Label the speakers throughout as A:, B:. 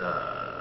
A: up?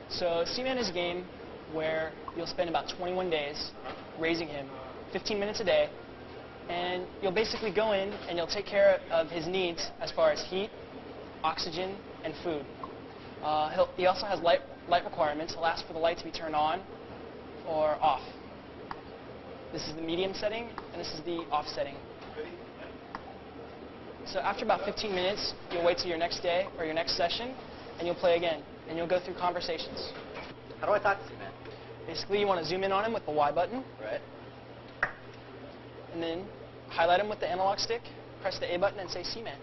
B: So Seaman is a game where you'll spend about 21 days raising him 15 minutes a day, and you'll basically go in and you'll take care of his needs as far as heat, oxygen, and food. He also has light requirements. He'll ask for the light to be turned on or off. This is the medium setting, and this is the off setting. So after about 15 minutes, you'll wait till your next day or your next session, and you'll play again. And you'll go through conversations.
C: How do I talk to Seaman?
B: Basically, you want to zoom in on him with the Y button.
C: Right.
B: And then highlight him with the analog stick, press the A button, and say Seaman.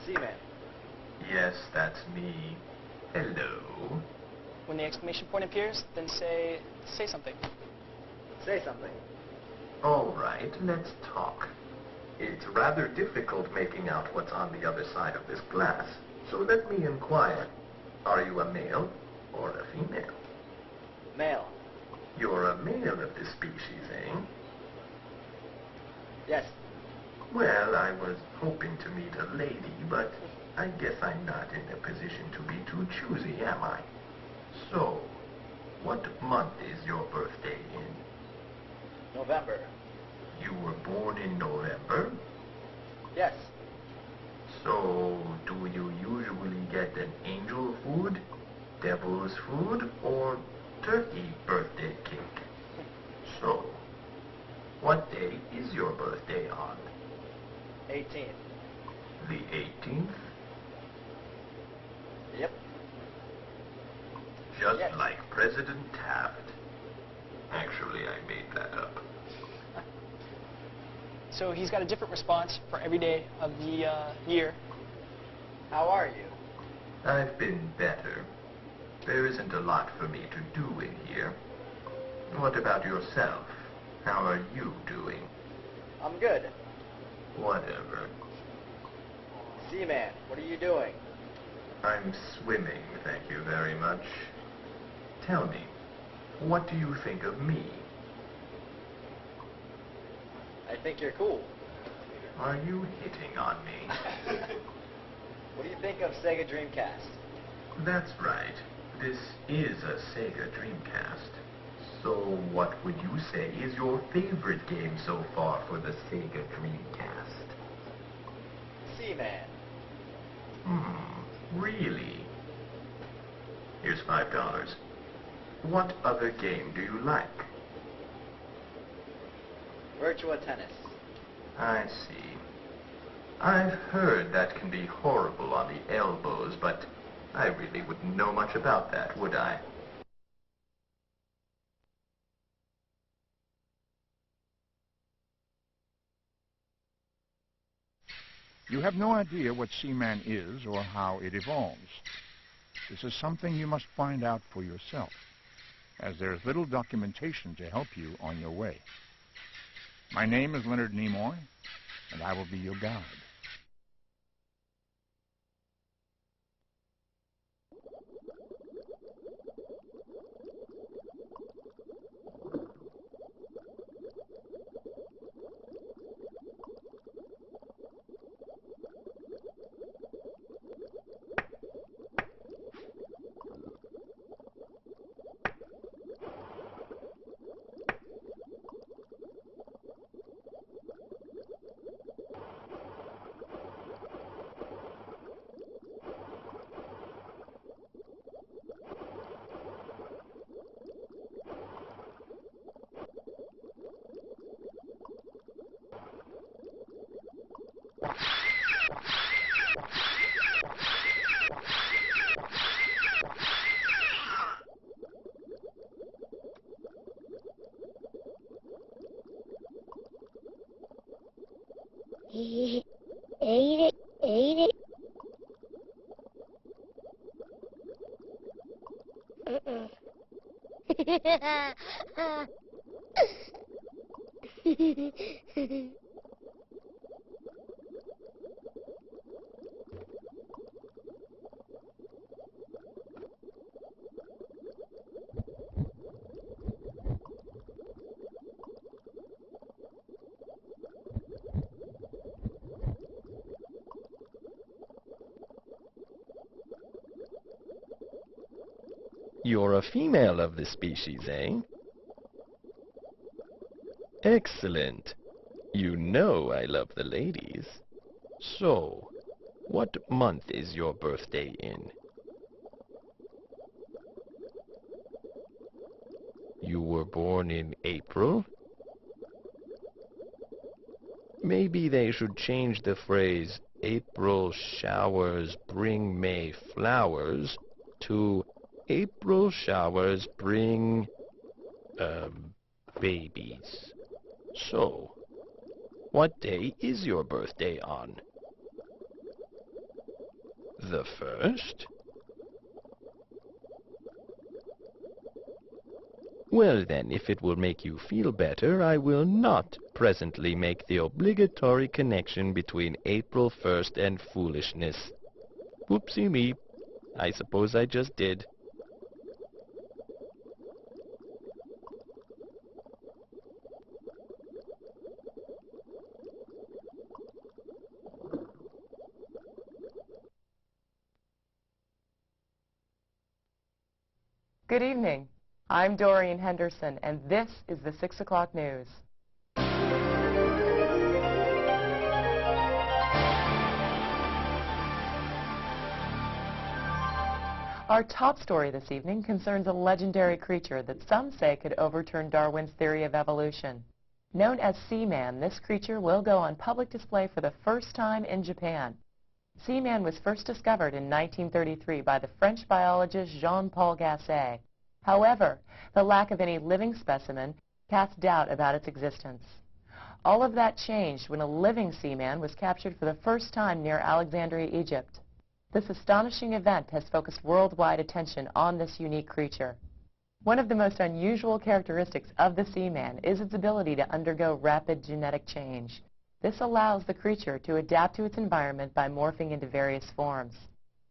C: Seaman.
A: Yes, that's me. Hello.
B: When the exclamation point appears, then say something.
C: Say something.
A: All right, let's talk. It's rather difficult making out what's on the other side of this glass, so let me inquire. Are you a male or a female?
C: Male.
A: You're a male of this species, eh?
C: Yes.
A: Well, I was hoping to meet a lady, but I guess I'm not in a position to be too choosy, am I? So, what month is your birthday in?
C: November.
A: You were born in November?
C: Yes.
A: So, do you usually get an angel food, devil's food, or turkey birthday cake? So, what day is your birthday on?
C: 18th.
A: The 18th?
C: Yep.
A: Just
C: Yes.
A: like President Taft. Actually, I made that up.
B: So he's got a different response for every day of the year.
C: How are you?
A: I've been better. There isn't a lot for me to do in here. What about yourself? How are you doing?
C: I'm good.
A: Whatever.
C: Seaman, what are you doing?
A: I'm swimming, thank you very much. Tell me, what do you think of me?
C: I think you're cool.
A: Are you hitting on me?
C: What do you think of Sega Dreamcast?
A: That's right. This is a Sega Dreamcast. So what would you say is your favorite game so far for the Sega Dreamcast?
C: Seaman.
A: Really? Here's $5. What other game do you like?
C: Virtua Tennis.
A: I see. I've heard that can be horrible on the elbows, but I really wouldn't know much about that, would I?
D: You have no idea what Seaman is or how it evolves. This is something you must find out for yourself, as there is little documentation to help you on your way. My name is Leonard Nimoy, and I will be your guide.
E: You're a female of the species, eh? Excellent. You know I love the ladies. So, what month is your birthday in? You were born in April? Maybe they should change the phrase April showers bring May flowers to April showers bring, babies. So, what day is your birthday on? The 1st? Well then, if it will make you feel better, I will not presently make the obligatory connection between April 1st and foolishness. Whoopsie me. I suppose I just did.
F: Good evening. I'm Doreen Henderson, and this is the 6 o'clock news. Our top story this evening concerns a legendary creature that some say could overturn Darwin's theory of evolution. Known as Seaman, this creature will go on public display for the first time in Japan. Seaman was first discovered in 1933 by the French biologist Jean-Paul Gasset. However, the lack of any living specimen cast doubt about its existence. All of that changed when a living seaman was captured for the first time near Alexandria, Egypt. This astonishing event has focused worldwide attention on this unique creature. One of the most unusual characteristics of the seaman is its ability to undergo rapid genetic change. This allows the creature to adapt to its environment by morphing into various forms.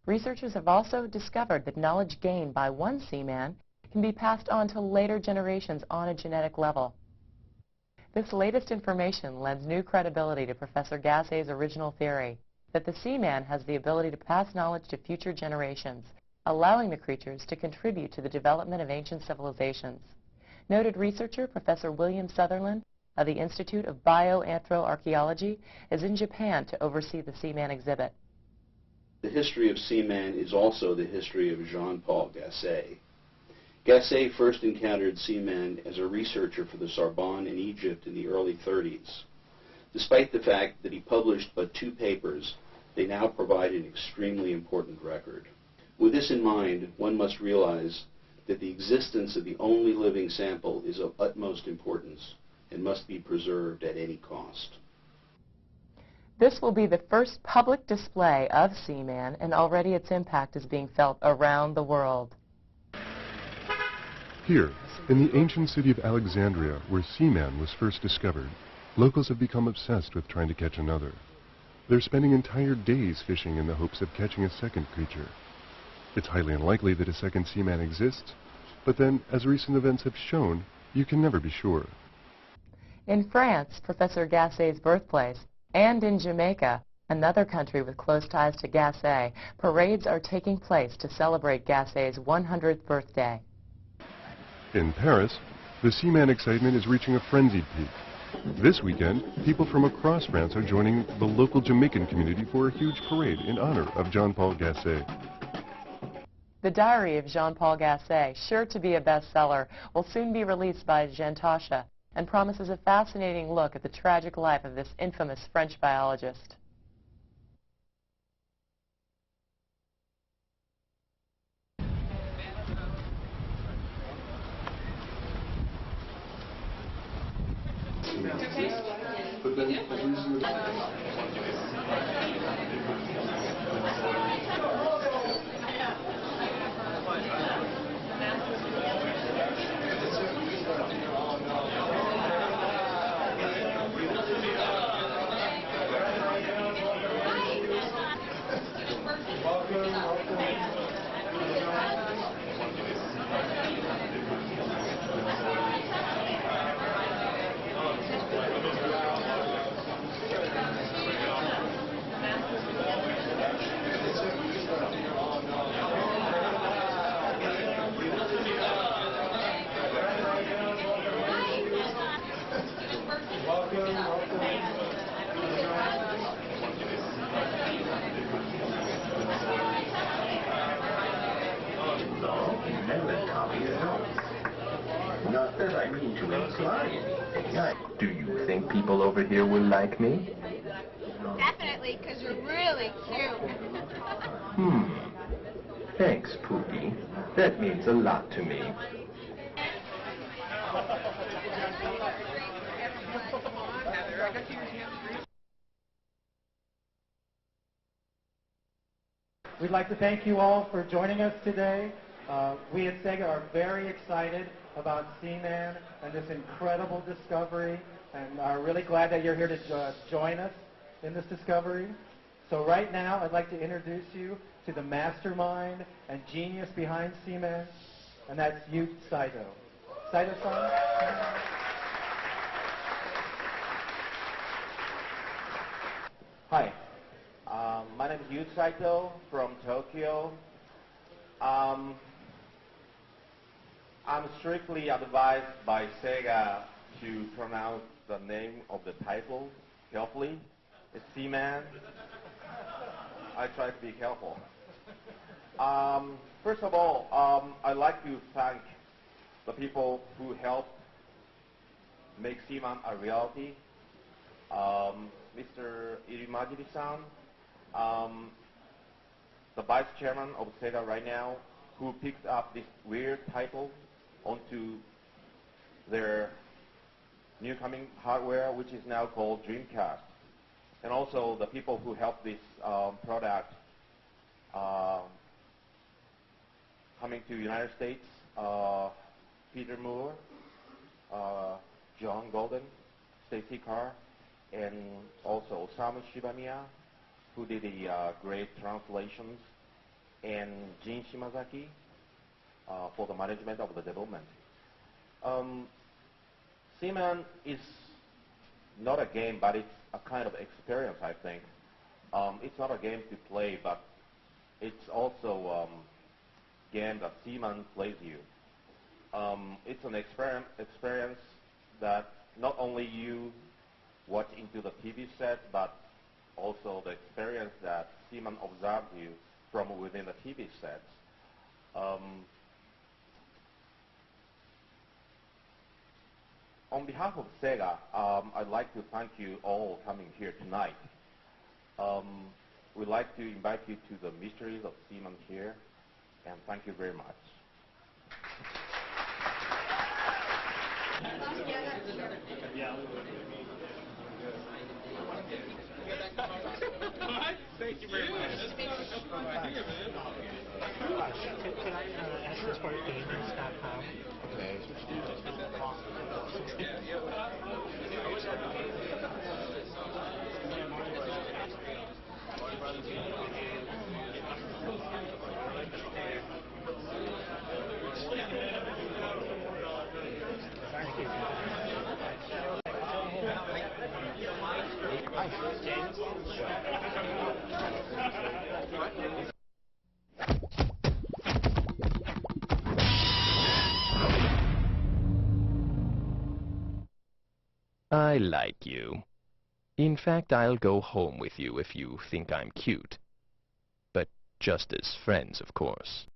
F: Researchers have also discovered that knowledge gained by one seaman can be passed on to later generations on a genetic level. This latest information lends new credibility to Professor Gasset's original theory that the seaman has the ability to pass knowledge to future generations, allowing the creatures to contribute to the development of ancient civilizations. Noted researcher Professor William Sutherland of the Institute of Bioanthroarchaeology is in Japan to oversee the Seaman exhibit.
G: The history of Seaman is also the history of Jean-Paul Gasset. Gasset first encountered Seaman as a researcher for the Sorbonne in Egypt in the early 30s. Despite the fact that he published but 2 papers, they now provide an extremely important record. With this in mind, one must realize that the existence of the only living sample is of utmost importance and must be preserved at any cost.
F: This will be the first public display of Seaman, and already its impact is being felt around the world.
H: Here, in the ancient city of Alexandria, where Seaman was first discovered, locals have become obsessed with trying to catch another. They're spending entire days fishing in the hopes of catching a second creature. It's highly unlikely that a second Seaman exists, but then, as recent events have shown, you can never be sure.
F: In France, Professor Gasset's birthplace, and in Jamaica, another country with close ties to Gasset, parades are taking place to celebrate Gasset's 100th birthday.
H: In Paris, the Seaman excitement is reaching a frenzied peak. This weekend, people from across France are joining the local Jamaican community for a huge parade in honor of Jean-Paul Gasset.
F: The Diary of Jean-Paul Gasset, sure to be a bestseller, will soon be released by Jantasha and promises a fascinating look at the tragic life of this infamous French biologist.
H: But then the reason
A: Not that I mean to imply anything. Do you think people over here will like me?
I: Definitely, because you're really cute.
A: Thanks, Poopy. That means a lot to me.
J: We'd like to thank you all for joining us today. We at Sega are very excited about Seaman and this incredible discovery, and are really glad that you're here to join us in this discovery. So right now, I'd like to introduce you to the mastermind and genius behind Seaman, and that's Yu Saito. Saito-san?
K: Hi, my name is Yu Saito from Tokyo. I'm strictly advised by Sega to pronounce the name of the title carefully. It's Seaman. I try to be careful. First of all, I'd like to thank the people who helped make Seaman a reality. Mr. Irimajiri-san, the vice chairman of Sega right now, who picked up this weird title onto their new coming hardware, which is now called Dreamcast. And also the people who helped this product coming to the United States, Peter Moore, John Golden, Stacy Carr, and also Osamu Shibamiya, who did the great translations, and Jin Shimazaki for the management of the development. Seaman is not a game, but it's a kind of experience, I think. It's not a game to play, but it's also a game that Seaman plays you. It's an experience that not only you watch into the TV set, but also the experience that Seaman observes you from within the TV sets. On behalf of Sega, I'd like to thank you all coming here tonight. We'd like to invite you to the mysteries of Seaman here, and thank you very much.
B: Thank you very much. Can I ask this for gamers.com?
K: Okay.
E: I like you. In fact, I'll go home with you if you think I'm cute. But just as friends, of course.